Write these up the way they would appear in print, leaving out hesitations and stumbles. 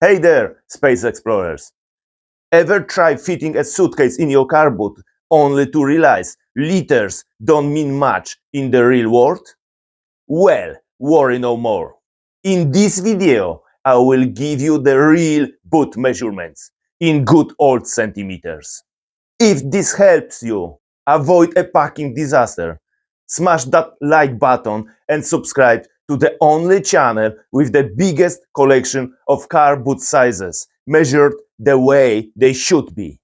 Hey there, space explorers! Ever try fitting a suitcase in your car boot only to realize liters don't mean much in the real world? Well, worry no more. In this video, I will give you the real boot measurements in good old centimeters. If this helps you avoid a packing disaster, smash that like button and subscribe to the only channel with the biggest collection of car boot sizes measured the way they should be.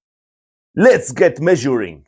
Let's get measuring!